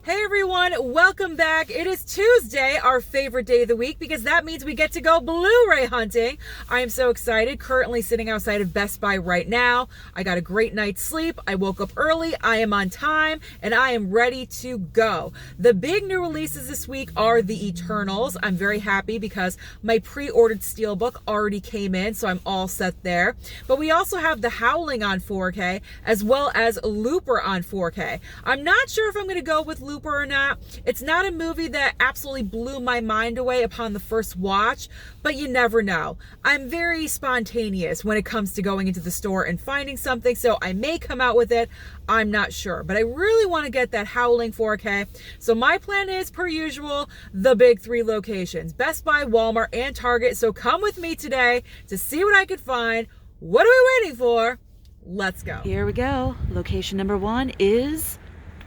Hey everyone, welcome back. It is Tuesday, our favorite day of the week, because that means we get to go Blu-ray hunting. I am so excited. Currently sitting outside of Best Buy right now. I got a great night's sleep. I woke up early. I am on time, and I am ready to go. The big new releases this week are the Eternals. I'm very happy because my pre-ordered steelbook already came in, so I'm all set there. But we also have the Howling on 4K, as well as Looper on 4K. I'm not sure if I'm going to go with Looper or not. It's not a movie that absolutely blew my mind away upon the first watch, but you never know. I'm very spontaneous when it comes to going into the store and finding something, so I may come out with it. I'm not sure, but I really want to get that Howling 4K. So my plan is, per usual, the big three locations: Best Buy, Walmart, and Target. So come with me today to see what I could find. What are we waiting for? Let's go. Here we go. Location number one is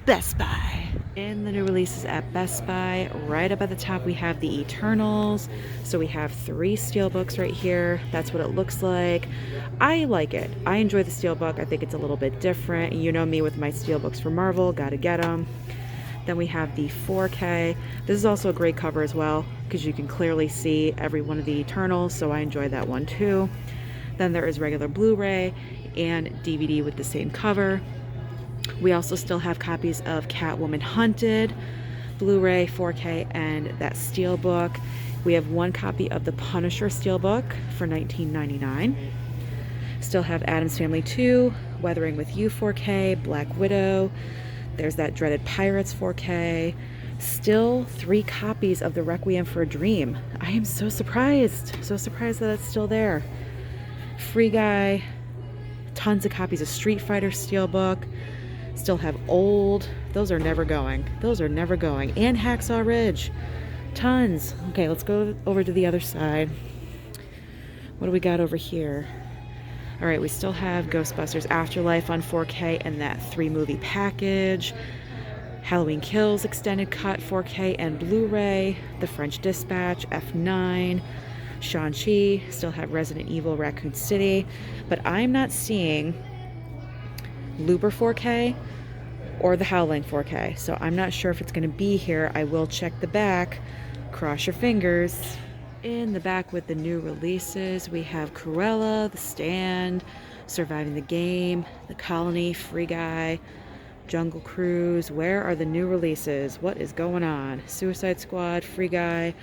Best Buy. In the new releases at Best Buy, right up at the top we have the Eternals. So we have 3 steelbooks right here. That's what it looks like. I like it. I enjoy the steelbook. I think it's a little bit different. You know me with my steelbooks for Marvel, gotta get them. Then we have the 4K. This is also a great cover as well, because you can clearly see every one of the Eternals, so I enjoy that one too. Then there is regular Blu-ray and DVD with the same cover. We also still have copies of Catwoman Hunted, Blu-ray, 4K, and that steelbook. We have 1 copy of the Punisher steelbook for $19.99. Still have Addams Family 2, Weathering with You 4K, Black Widow. There's that dreaded Pirates 4K. Still 3 copies of the Requiem for a Dream. I am so surprised that it's still there. Free Guy, tons of copies of Street Fighter steelbook. Still have Old. Those are never going. And Hacksaw Ridge. Tons. Okay, let's go over to the other side. What do we got over here? All right, we still have Ghostbusters Afterlife on 4K and that 3-movie package. Halloween Kills extended cut 4K and Blu-ray. The French Dispatch, F9. Shang-Chi. Still have Resident Evil Raccoon City. But I'm not seeing Looper 4K or the Howling 4K, so I'm not sure if it's going to be here. I will check the back. Cross your fingers. In the back with the new releases, we have Cruella, The Stand, Surviving the Game, The Colony, Free Guy, Jungle Cruise. Where are the new releases? What is going on? Suicide Squad, Free Guy,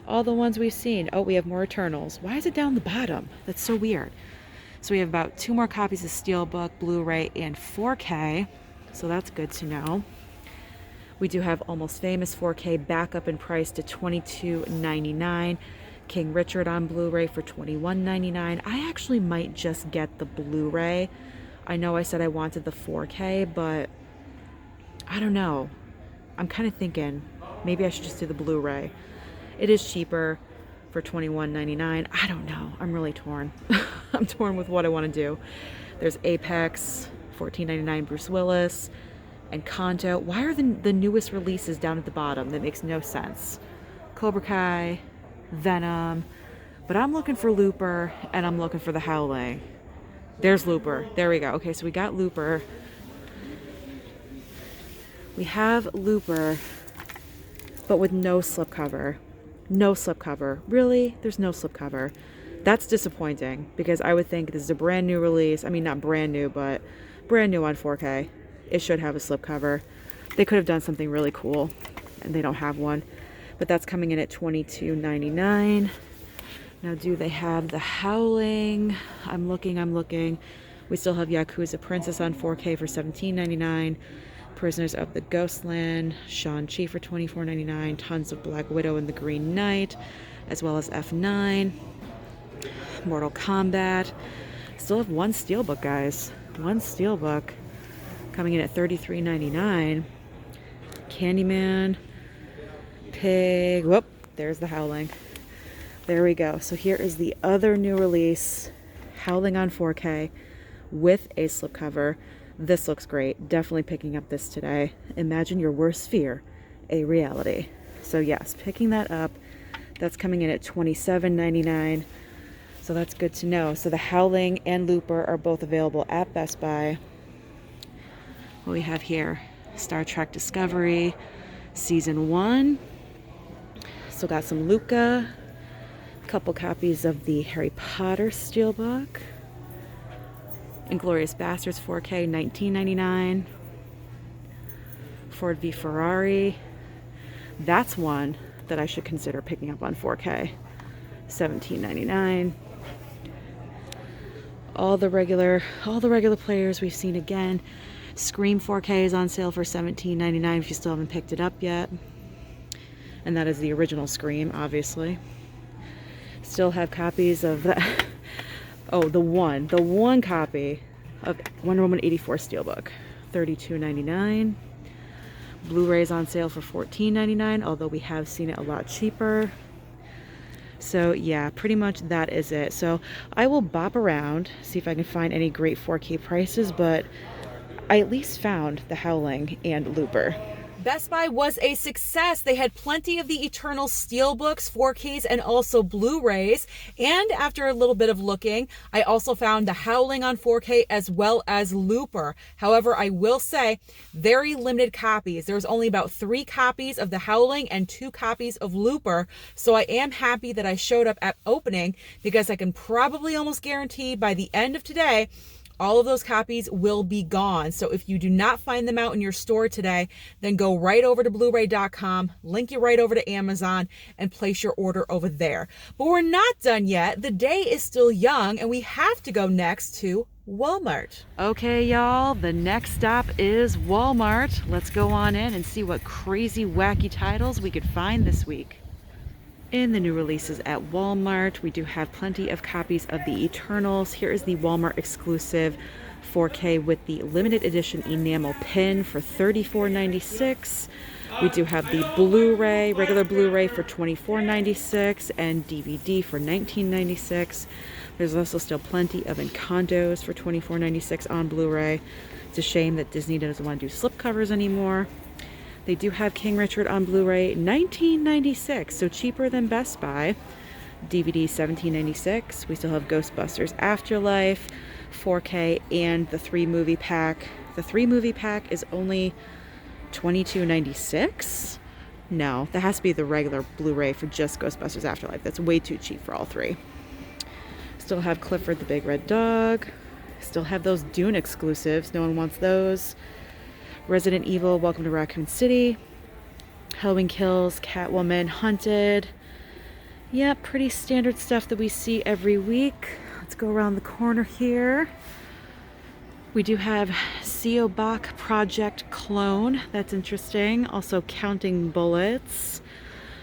all the ones we've seen. Oh, we have more Eternals. Why is it down the bottom? That's so weird. So we have about 2 more copies of Steelbook, Blu-ray, and 4K. So that's good to know. We do have Almost Famous 4K back up in price to $22.99. King Richard on Blu-ray for $21.99. I actually might just get the Blu-ray. I know I said I wanted the 4K, but I don't know. I'm kind of thinking maybe I should just do the Blu-ray. It is cheaper for $21.99. I don't know. I'm really torn. I'm torn with what I want to do. There's Apex, $14.99, Bruce Willis, and Kanto. Why are the newest releases down at the bottom? That makes no sense. Cobra Kai, Venom. But I'm looking for Looper, and I'm looking for the Howling. There's Looper. There we go. Okay, so we got Looper. We have Looper, but with no slipcover. No slipcover. Really? There's no slipcover. That's disappointing, because I would think this is a brand new release. I mean, not brand new, but brand new on 4K. It should have a slipcover. They could have done something really cool, and they don't have one. But that's coming in at $22.99. Now, do they have the Howling? I'm looking. We still have Yakuza Princess on 4K for $17.99. Prisoners of the Ghostland, Shang-Chi for $24.99, tons of Black Widow and the Green Knight, as well as F9, Mortal Kombat. Still have 1 steelbook, guys. 1 steelbook coming in at $33.99. Candyman, Pig. Whoop, there's the Howling. There we go. So here is the other new release, Howling on 4K with a slipcover. This looks great. Definitely picking up this today. Imagine your worst fear a reality. So yes, picking that up. That's coming in at $27.99. So that's good to know. So the Howling and Looper are both available at Best Buy. What we have here, Star Trek Discovery, Season 1. Still got some Luca. A couple copies of the Harry Potter steelbook. Inglourious Basterds 4K, $19.99. Ford v Ferrari. That's one that I should consider picking up on 4K. $17.99. All the regular players we've seen again. Scream 4K is on sale for $17.99 if you still haven't picked it up yet. And that is the original Scream, obviously. Still have copies of that. Oh, the one copy of Wonder Woman 84 steelbook, $32.99. Blu-rays on sale for $14.99, although we have seen it a lot cheaper. So yeah, pretty much that is it. So I will bop around, see if I can find any great 4K prices, but I at least found the Howling and Looper. Best Buy was a success. They had plenty of the Eternal Steelbooks, 4Ks, and also Blu-rays. And after a little bit of looking, I also found the Howling on 4K as well as Looper. However, I will say, very limited copies. There's only about 3 copies of the Howling and 2 copies of Looper. So I am happy that I showed up at opening, because I can probably almost guarantee by the end of today, all of those copies will be gone. So if you do not find them out in your store today, then go right over to blu-ray.com, link you right over to Amazon, and place your order over there. But we're not done yet. The day is still young, and we have to go next to Walmart. Okay, y'all, the next stop is Walmart. Let's go on in and see what crazy, wacky titles we could find this week. In the new releases at Walmart, we do have plenty of copies of the Eternals. Here is the Walmart exclusive 4K with the limited edition enamel pin for $34.96. We do have the Blu-ray, regular Blu-ray for $24.96 and DVD for $19.96. There's also still plenty of Encantos for $24.96 on Blu-ray. It's a shame that Disney doesn't want to do slipcovers anymore. They do have King Richard on Blu-ray, $19.96, so cheaper than Best Buy. DVD, $17.96. We still have Ghostbusters Afterlife, 4K, and the 3-movie pack. The 3-movie pack is only $22.96? No, that has to be the regular Blu-ray for just Ghostbusters Afterlife. That's way too cheap for all 3. Still have Clifford the Big Red Dog. Still have those Dune exclusives. No one wants those. Resident Evil, Welcome to Raccoon City. Halloween Kills, Catwoman, Hunted. Yeah, pretty standard stuff that we see every week. Let's go around the corner here. We do have C.O. Bach Project Clone. That's interesting. Also Counting Bullets.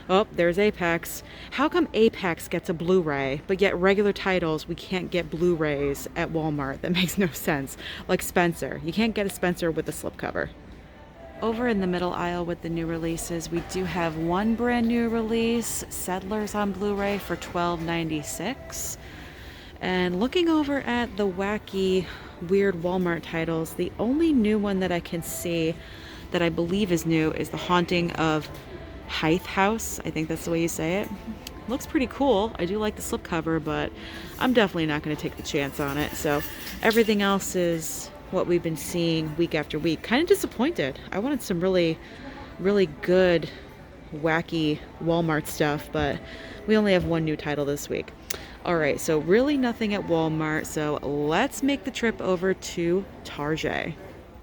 Oh, there's Apex. How come Apex gets a Blu-ray, but yet regular titles, we can't get Blu-rays at Walmart? That makes no sense. Like Spencer. You can't get a Spencer with a slipcover. Over in the middle aisle with the new releases, we do have one brand new release, Settlers on Blu-ray for $12.96. And looking over at the wacky, weird Walmart titles, the only new one that I can see that I believe is new is The Haunting of Hythe House. I think that's the way you say it. Looks pretty cool. I do like the slipcover, but I'm definitely not going to take the chance on it. So everything else is what we've been seeing week after week. Kind of disappointed. I wanted some really, really good, wacky Walmart stuff, but we only have one new title this week. All right, so really nothing at Walmart. So let's make the trip over to Target.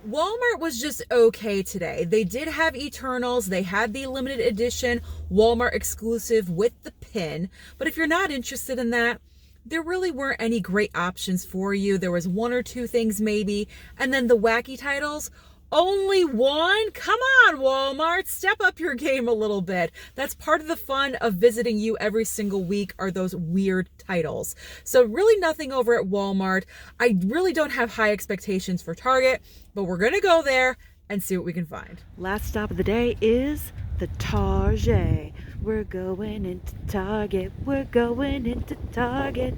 Walmart was just okay today. They did have Eternals. They had the limited edition Walmart exclusive with the pin. But if you're not interested in that, there really weren't any great options for you. There was 1 or 2 things maybe. And then the wacky titles, only one? Come on, Walmart, step up your game a little bit. That's part of the fun of visiting you every single week, are those weird titles. So really nothing over at Walmart. I really don't have high expectations for Target, but we're gonna go there and see what we can find. Last stop of the day is the Target. We're going into Target. We're going into Target.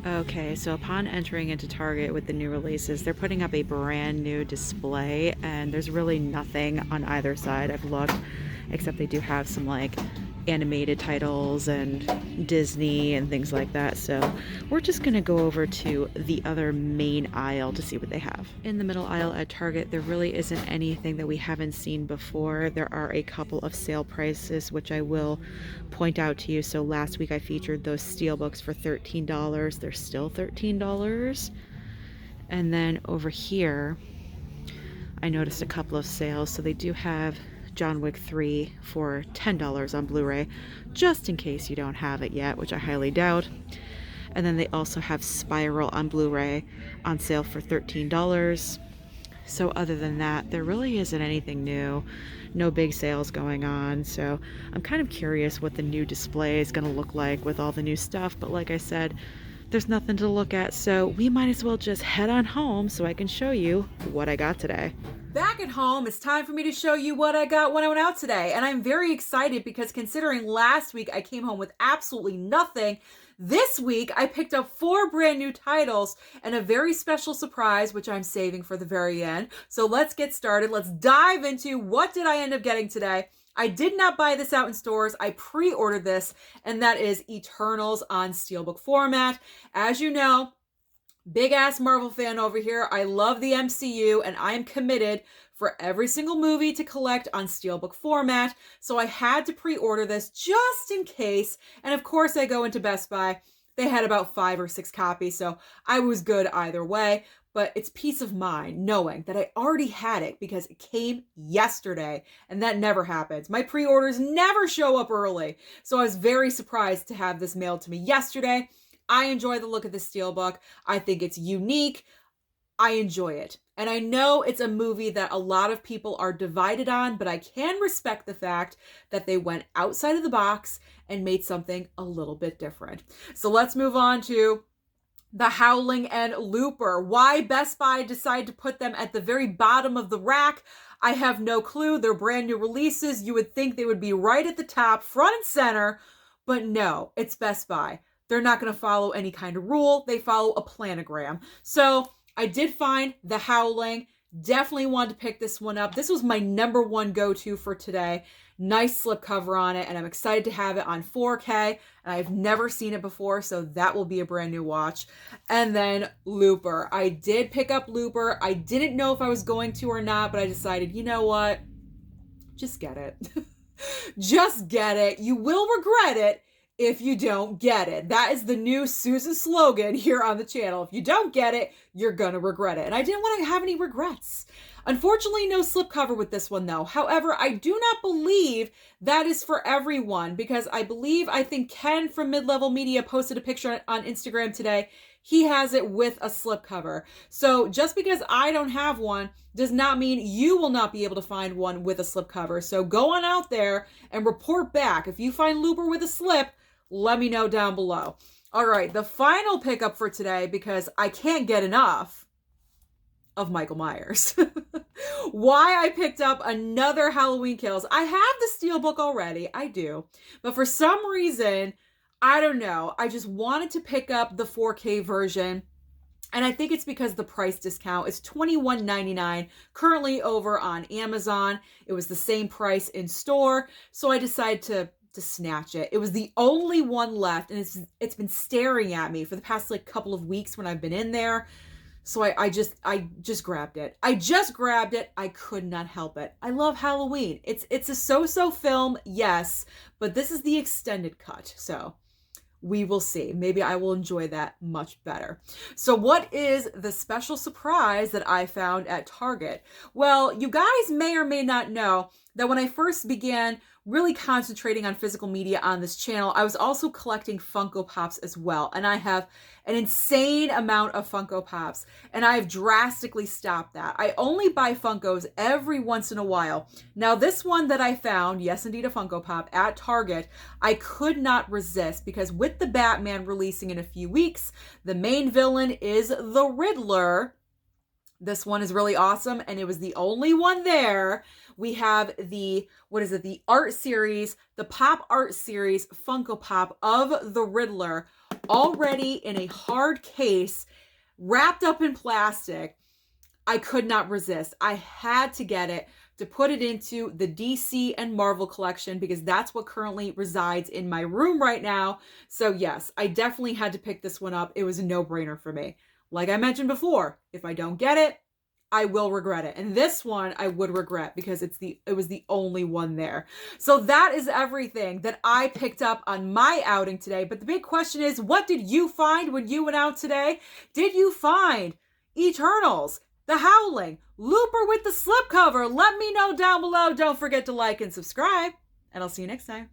Okay, so upon entering into Target with the new releases, they're putting up a brand new display, and there's really nothing on either side. I've looked, except they do have some like animated titles and Disney and things like that. So we're just gonna go over to the other main aisle to see what they have. In the middle aisle at Target, there really isn't anything that we haven't seen before. There are a couple of sale prices, which I will point out to you. So last week I featured those steelbooks for $13. They're still $13. And then over here, I noticed a couple of sales. So they do have John Wick 3 for $10 on Blu-ray, just in case you don't have it yet, which I highly doubt. And then they also have Spiral on Blu-ray on sale for $13. So other than that, there really isn't anything new. No big sales going on. So I'm kind of curious what the new display is going to look like with all the new stuff. But like I said, there's nothing to look at. So we might as well just head on home so I can show you what I got today. Back at home, it's time for me to show you what I got when I went out today. And I'm very excited because considering last week I came home with absolutely nothing, this week I picked up 4 brand new titles and a very special surprise, which I'm saving for the very end. So let's get started. Let's dive into what did I end up getting today. I did not buy this out in stores. I pre-ordered this, and that is Eternals on Steelbook format. As you know, big ass Marvel fan over here. I love the MCU and I am committed for every single movie to collect on Steelbook format. So I had to pre-order this just in case. And of course I go into Best Buy. They had about 5 or 6 copies, so I was good either way. But it's peace of mind knowing that I already had it because it came yesterday, and that never happens. My pre-orders never show up early. So I was very surprised to have this mailed to me yesterday. I enjoy the look of the Steelbook. I think it's unique. I enjoy it. And I know it's a movie that a lot of people are divided on, but I can respect the fact that they went outside of the box and made something a little bit different. So let's move on to the Howling and Looper. Why Best Buy decided to put them at the very bottom of the rack, I have no clue. They're brand new releases. You would think they would be right at the top, front and center, but no, it's Best Buy. They're not going to follow any kind of rule. They follow a planogram. So I did find the Howling. Definitely wanted to pick this one up. This was my number one go-to for today. Nice slipcover on it, and I'm excited to have it on 4K. And I've never seen it before, so that will be a brand new watch. And then Looper. I did pick up Looper. I didn't know if I was going to or not, but I decided, you know what? Just get it. Just get it. You will regret it if you don't get it. That is the new Susan slogan here on the channel. If you don't get it, you're gonna regret it. And I didn't want to have any regrets. Unfortunately, no slipcover with this one though. However, I do not believe that is for everyone because I think Ken from Mid-Level Media posted a picture on Instagram today. He has it with a slipcover. So just because I don't have one does not mean you will not be able to find one with a slipcover. So go on out there and report back. If you find Looper with a slip, let me know down below. All right, the final pickup for today, because I can't get enough of Michael Myers. Why I picked up another Halloween Kills. I have the Steelbook already, I do. But for some reason, I don't know, I just wanted to pick up the 4K version. And I think it's because the price discount is $21.99 currently over on Amazon. It was the same price in store. So I decided to snatch it. It was the only one left, and it's been staring at me for the past like couple of weeks when I've been in there. So I just grabbed it. I just grabbed it. I could not help it. I love Halloween. It's a so-so film, yes, but this is the extended cut. So we will see. Maybe I will enjoy that much better. So what is the special surprise that I found at Target? Well, you guys may or may not know that when I first began really concentrating on physical media on this channel, I was also collecting Funko Pops as well. And I have an insane amount of Funko Pops, and I've drastically stopped that. I only buy Funkos every once in a while. Now this one that I found, yes indeed a Funko Pop, at Target, I could not resist because with the Batman releasing in a few weeks, the main villain is the Riddler. This one is really awesome, and it was the only one there. We have the, the art series, the pop art series Funko Pop of the Riddler, already in a hard case, wrapped up in plastic. I could not resist. I had to get it. to put it into the DC and Marvel collection because that's what currently resides in my room right now. So yes, I definitely had to pick this one up. It was a no-brainer for me. Like I mentioned before, if I don't get it, I will regret it. And this one I would regret because it was the only one there. So that is everything that I picked up on my outing today. But the big question is, what did you find when you went out today? Did you find Eternals, The Howling, Looper with the slipcover? Let me know down below. Don't forget to like and subscribe, and I'll see you next time.